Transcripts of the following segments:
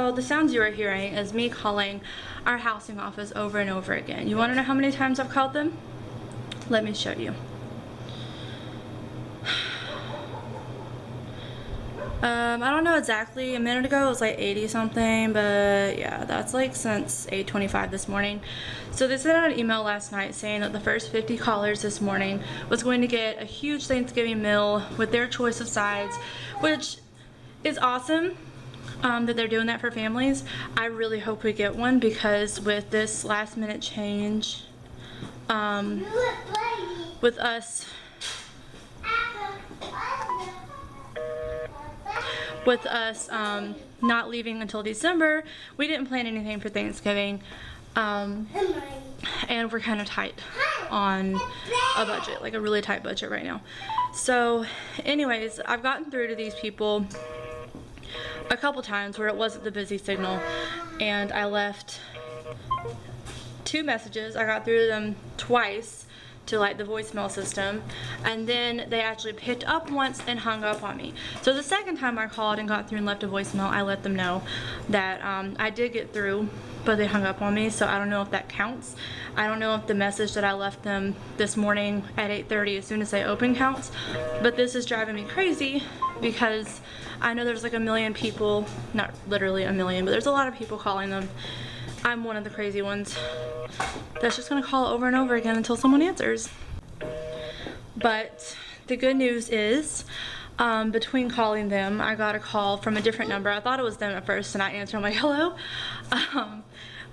So the sounds you are hearing is me calling our housing office over and over again. You want to know how many times I've called them? Let me show you. I don't know exactly. A minute ago it was like 80 something, but yeah, that's like since 8:25 this morning. So they sent out an email last night saying that the first 50 callers this morning was going to get a huge Thanksgiving meal with their choice of sides, which is awesome that they're doing that for families. I really hope we get one, because with this last minute change, with us not leaving until December, we didn't plan anything for Thanksgiving, and we're kind of tight on a budget, like a really tight budget right now. So anyways, I've gotten through to these people a couple times where it wasn't the busy signal, and I left 2 messages. I got through to them twice to like the voicemail system, and then they actually picked up once and hung up on me. So the second time I called and got through and left a voicemail, I let them know that I did get through, but they hung up on me. So I don't know if that counts. I don't know if the message that I left them this morning at 8:30 as soon as they open counts, but this is driving me crazy because I know there's like a million people, not literally a million, but there's a lot of people calling them. I'm one of the crazy ones that's just gonna call over and over again until someone answers. But the good news is, between calling them, I got a call from a different number. I thought it was them at first, and I answered, I'm like, hello.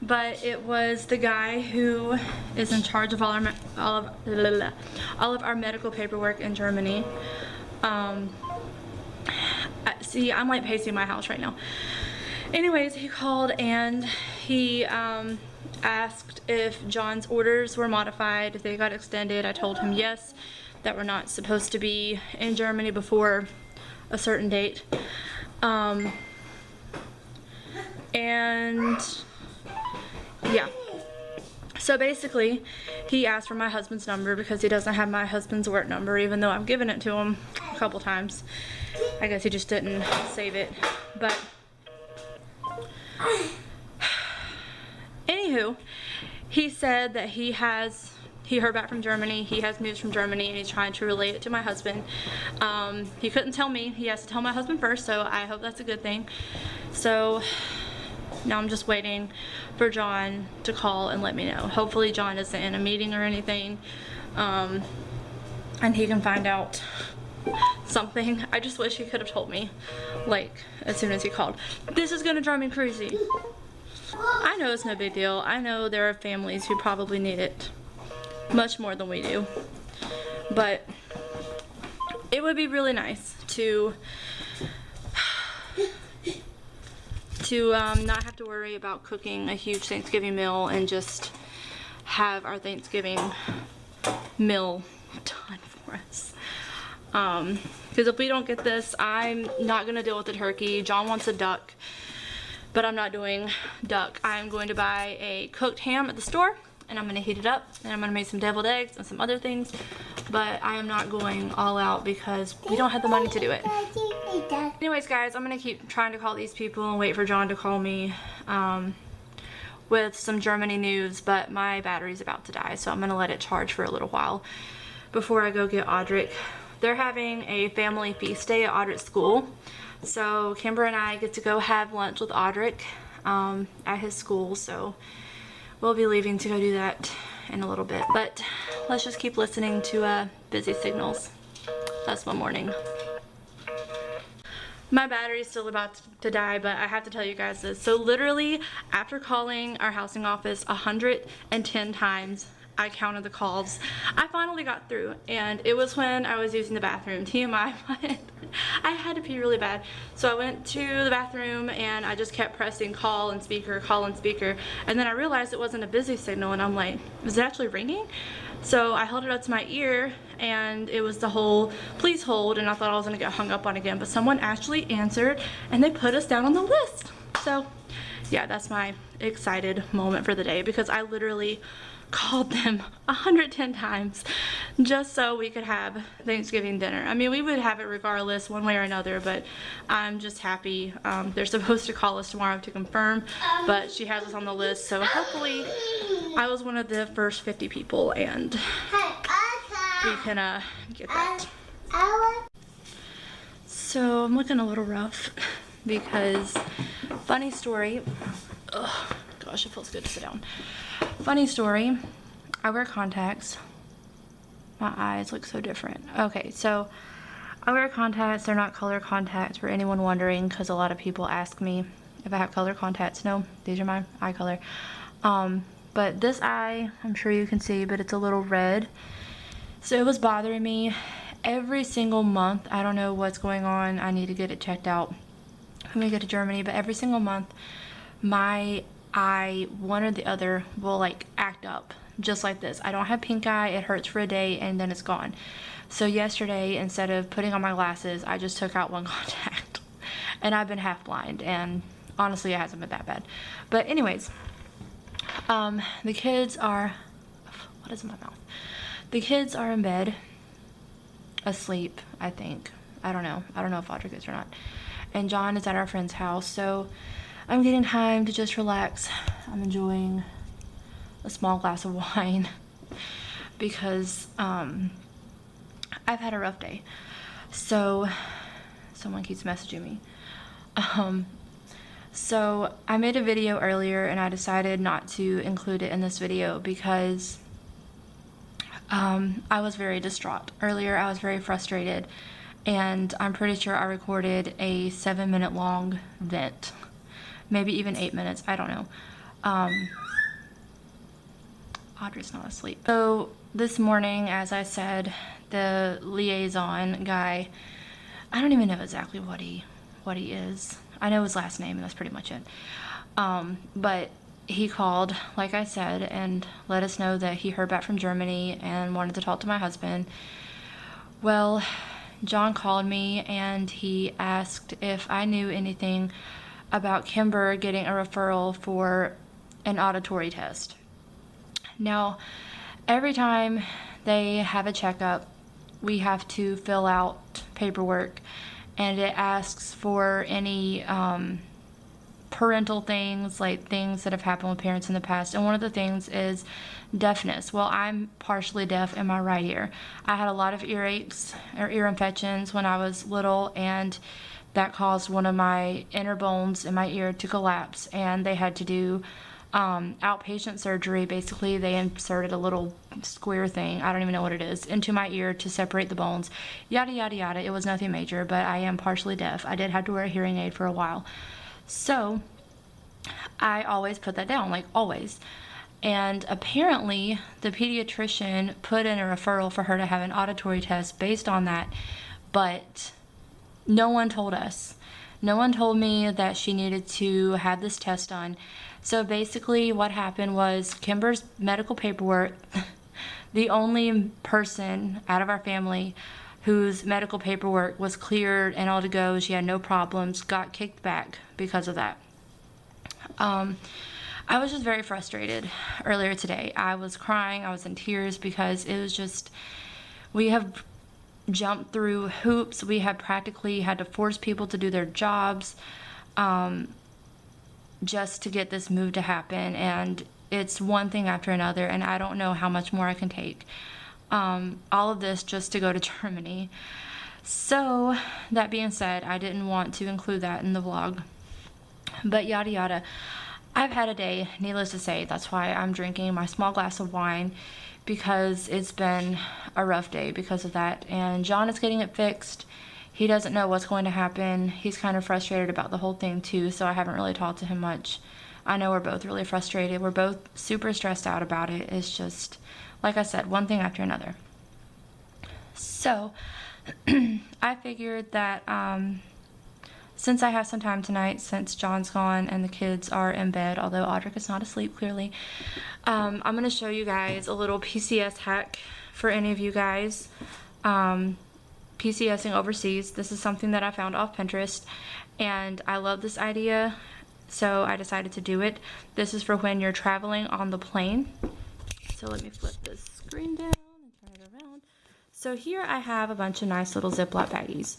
But it was the guy who is in charge of all of our medical paperwork in Germany. See, I'm like pacing my house right now. Anyways, he called and he asked if John's orders were modified, if they got extended. I told him yes, that we're not supposed to be in Germany before a certain date. And yeah. So basically, he asked for my husband's number because he doesn't have my husband's work number, even though I've given it to him a couple times. I guess he just didn't save it. But anywho, he said that he heard back from Germany, he has news from Germany, and he's trying to relay it to my husband. He couldn't tell me, he has to tell my husband first, so I hope that's a good thing. So now I'm just waiting for John to call and let me know. Hopefully John isn't in a meeting or anything, and he can find out something. I just wish he could have told me, like, as soon as he called. This is gonna drive me crazy. I know it's no big deal. I know there are families who probably need it much more than we do. But it would be really nice to not have to worry about cooking a huge Thanksgiving meal and just have our Thanksgiving meal done for us. Because if we don't get this, I'm not gonna deal with the turkey. John wants a duck, but I'm not doing duck. I'm going to buy a cooked ham at the store, and I'm gonna heat it up, and I'm gonna make some deviled eggs and some other things, but I am not going all out because we don't have the money to do it. Anyways, guys, I'm gonna keep trying to call these people and wait for John to call me with some Germany news, but my battery's about to die, so I'm gonna let it charge for a little while before I go get Audric. They're having a family feast day at Audric's school, so Kimber and I get to go have lunch with Audric at his school, so we'll be leaving to go do that in a little bit. But let's just keep listening to busy signals. That's one morning. My battery's still about to die, but I have to tell you guys this. So literally, after calling our housing office 110 times, I counted the calls, I finally got through, and it was when I was using the bathroom. TMI, I had to pee really bad. So I went to the bathroom and I just kept pressing call and speaker, and then I realized it wasn't a busy signal, and I'm like, is it actually ringing? So I held it up to my ear and it was the whole please hold, and I thought I was gonna get hung up on again, but someone actually answered and they put us down on the list. So yeah, that's my excited moment for the day, because I literally called them 110 times just so we could have Thanksgiving dinner. I mean, we would have it regardless one way or another, but I'm just happy. They're supposed to call us tomorrow to confirm, but she has us on the list, so hopefully I was one of the first 50 people and we can get that. So I'm looking a little rough because, funny story, ugh, gosh, it feels good to sit down. Funny story, I wear contacts. My eyes look so different. Okay, so I wear contacts. They're not color contacts, for anyone wondering, because a lot of people ask me if I have color contacts. No, these are my eye color. But this eye, I'm sure you can see, but it's a little red. So it was bothering me every single month. I don't know what's going on. I need to get it checked out when we get to Germany, but every single month my eye, one or the other, will like act up just like this. I don't have pink eye. It hurts for a day and then it's gone. So yesterday, instead of putting on my glasses, I just took out one contact and I've been half blind, and honestly it hasn't been that bad. But anyways, the kids are, what is in my mouth? The kids are in bed asleep, I think. I don't know if Audrey is or not. And John is at our friend's house, so I'm getting time to just relax. I'm enjoying a small glass of wine because I've had a rough day. So someone keeps messaging me. So I made a video earlier and I decided not to include it in this video because I was very distraught. Earlier I was very frustrated, and I'm pretty sure I recorded a 7-minute long vent. Maybe even 8 minutes, I don't know. Audrey's not asleep. So this morning, as I said, the liaison guy, I don't even know exactly what he is. I know his last name and that's pretty much it. But he called, like I said, and let us know that he heard back from Germany and wanted to talk to my husband. Well, John called me and he asked if I knew anything about Kimber getting a referral for an auditory test. Now, every time they have a checkup, we have to fill out paperwork, and it asks for any parental things, like things that have happened with parents in the past, and one of the things is deafness. Well, I'm partially deaf in my right ear. I had a lot of earaches or ear infections when I was little, and that caused one of my inner bones in my ear to collapse, and they had to do outpatient surgery. Basically, they inserted a little square thing, I don't even know what it is, into my ear to separate the bones. Yada yada yada. It was nothing major, but I am partially deaf. I did have to wear a hearing aid for a while. So I always put that down, like always. And apparently the pediatrician put in a referral for her to have an auditory test based on that, but no one told us. No one told me that she needed to have this test done. So basically what happened was Kimber's medical paperwork, the only person out of our family whose medical paperwork was cleared and all to go, she had no problems, got kicked back because of that. I was just very frustrated earlier today. I was crying, I was in tears, because it was just, we have jumped through hoops. We have practically had to force people to do their jobs just to get this move to happen, and it's one thing after another, and I don't know how much more I can take. All of this just to go to Germany. So that being said, I didn't want to include that in the vlog, but yada yada. I've had a day, needless to say. That's why I'm drinking my small glass of wine, because it's been a rough day because of that. And John is getting it fixed. He doesn't know what's going to happen. He's kind of frustrated about the whole thing too, so I haven't really talked to him much. I know we're both really frustrated. We're both super stressed out about it. It's just, like I said, one thing after another. So I figured that since I have some time tonight, since John's gone and the kids are in bed, although Audric is not asleep clearly, I'm going to show you guys a little PCS hack for any of you guys PCSing overseas. This is something that I found off Pinterest, and I love this idea. so I decided to do it. This is for when you're traveling on the plane. So let me flip this screen down and turn it around. So here I have a bunch of nice little Ziploc baggies,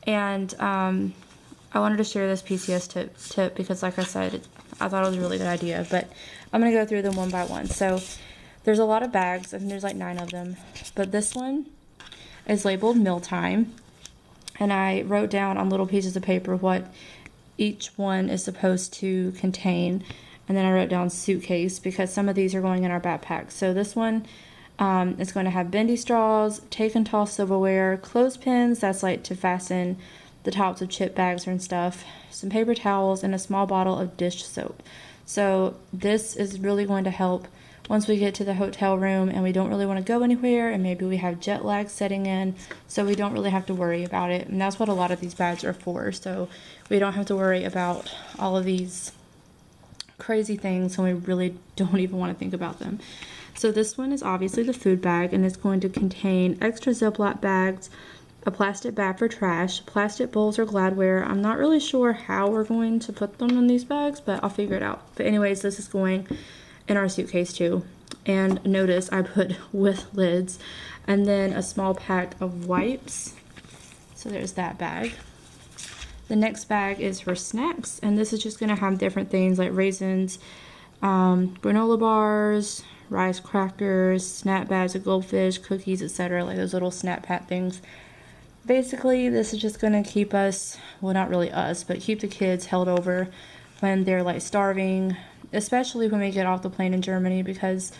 and I wanted to share this PCS tip because, like I said, I thought it was a really good idea, but I'm gonna go through them one by one. So there's a lot of bags. I think there's like 9 of them, but this one is labeled mealtime, and I wrote down on little pieces of paper what each one is supposed to contain, and then I wrote down suitcase because some of these are going in our backpack. So this one is going to have bendy straws, take and toss silverware, clothespins, that's like to fasten the tops of chip bags and stuff, some paper towels, and a small bottle of dish soap. So this is really going to help once we get to the hotel room and we don't really want to go anywhere, and maybe we have jet lag setting in, so we don't really have to worry about it. And that's what a lot of these bags are for, so we don't have to worry about all of these crazy things when we really don't even want to think about them. So this one is obviously the food bag, and it's going to contain extra Ziploc bags, a plastic bag for trash, plastic bowls or Gladware. I'm not really sure how we're going to put them in these bags, but I'll figure it out. But anyways, this is going in our suitcase too. And notice I put with lids, and then a small pack of wipes. So there's that bag. The next bag is for snacks, and this is just going to have different things like raisins, granola bars, rice crackers, snap bags of goldfish, cookies, etc., like those little snap pack things. Basically, this is just going to keep us, well, not really us, but keep the kids held over when they're like starving, especially when we get off the plane in Germany, because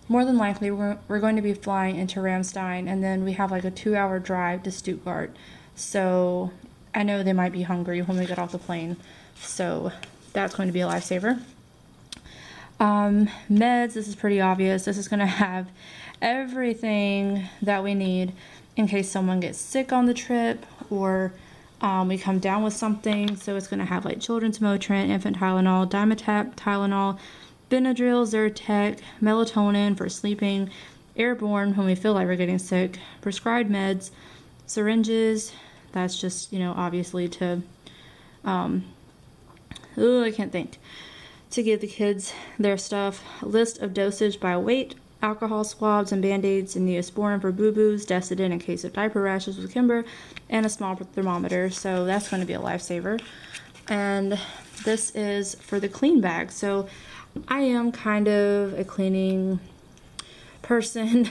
more than likely we're going to be flying into Ramstein, and then we have like a 2-hour drive to Stuttgart. So I know they might be hungry when we get off the plane, so that's going to be a lifesaver. Meds, this is pretty obvious. This is going to have everything that we need in case someone gets sick on the trip, or we come down with something. So it's going to have like children's Motrin, infant Tylenol, Dimetapp, Tylenol, Benadryl, Zyrtec, melatonin for sleeping, airborne when we feel like we're getting sick, prescribed meds, syringes, that's just, you know, obviously to, I can't think, to give the kids their stuff, list of dosage by weight, alcohol swabs and band-aids, and Neosporin for boo-boos, Desitin in case of diaper rashes with Kimber, and a small thermometer. So that's going to be a lifesaver. And this is for the clean bag. So I am kind of a cleaning person.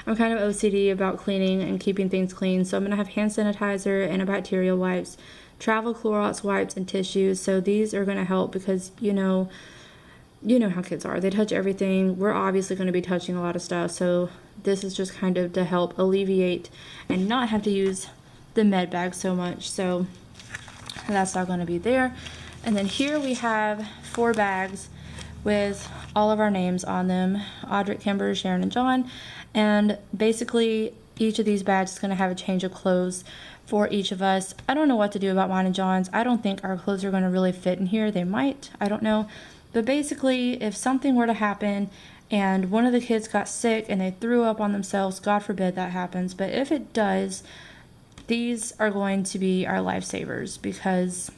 I'm kind of OCD about cleaning and keeping things clean. So I'm going to have hand sanitizer, antibacterial wipes, travel Clorox wipes, and tissues. So these are going to help because, you know how kids are. They touch everything. We're obviously going to be touching a lot of stuff. So this is just kind of to help alleviate and not have to use the med bag so much. So that's all going to be there. And then here we have 4 bags with all of our names on them: Audric, Kimber, Sharon, and John. And basically each of these bags is going to have a change of clothes for each of us. I don't know what to do about mine and John's. I don't think our clothes are going to really fit in here. They might, I don't know. But basically, if something were to happen and one of the kids got sick and they threw up on themselves, God forbid that happens, but if it does, these are going to be our lifesavers, because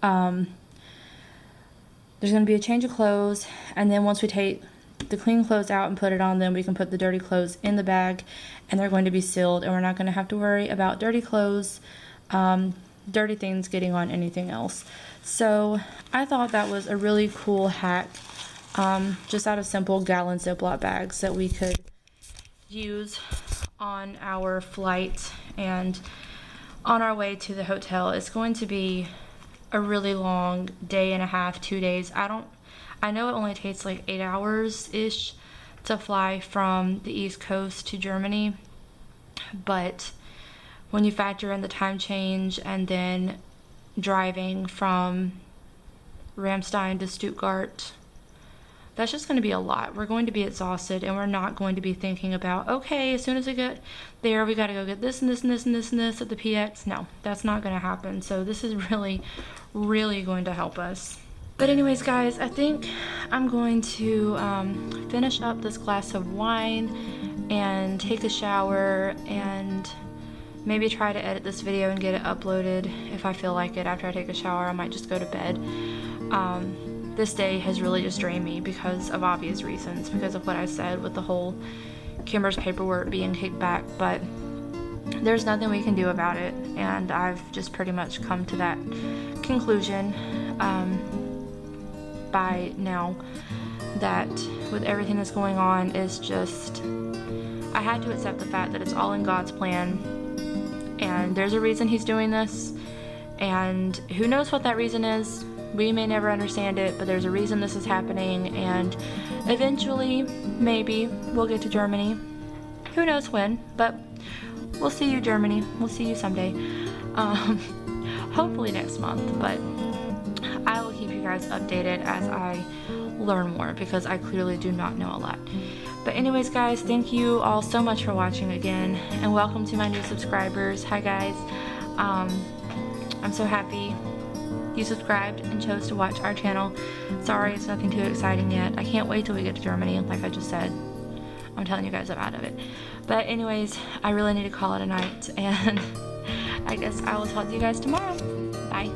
there's going to be a change of clothes, and then once we take the clean clothes out and put it on them, we can put the dirty clothes in the bag, and they're going to be sealed, and we're not going to have to worry about dirty clothes, dirty things getting on anything else. So I thought that was a really cool hack, just out of simple gallon Ziploc bags that we could use on our flight and on our way to the hotel. It's going to be a really long day and a half, 2 days. I know it only takes like 8 hours-ish to fly from the East Coast to Germany, but when you factor in the time change and then driving from Ramstein to Stuttgart, that's just going to be a lot. We're going to be exhausted, and we're not going to be thinking about, okay, as soon as we get there, we got to go get this and this and this and this and this at the PX. No, that's not going to happen. So this is really, really going to help us. But anyways, guys, I think I'm going to finish up this glass of wine and take a shower and maybe try to edit this video and get it uploaded if I feel like it after I take a shower. I might just go to bed. This day has really just drained me because of obvious reasons, because of what I said with the whole Kimber's paperwork being kicked back, but there's nothing we can do about it, and I've just pretty much come to that conclusion by now, that with everything that's going on, is just, I had to accept the fact that it's all in God's plan, and there's a reason he's doing this, and who knows what that reason is. We may never understand it, but there's a reason this is happening, and eventually, maybe, we'll get to Germany. Who knows when, but we'll see you, Germany. We'll see you someday. Hopefully next month, but I will keep you guys updated as I learn more, because I clearly do not know a lot. But anyways, guys, thank you all so much for watching again, and welcome to my new subscribers. Hi, guys. I'm so happy you subscribed and chose to watch our channel. Sorry, it's nothing too exciting yet. I can't wait till we get to Germany, like I just said. I'm telling you guys I'm out of it. But anyways, I really need to call it a night, and I guess I will talk to you guys tomorrow. Bye.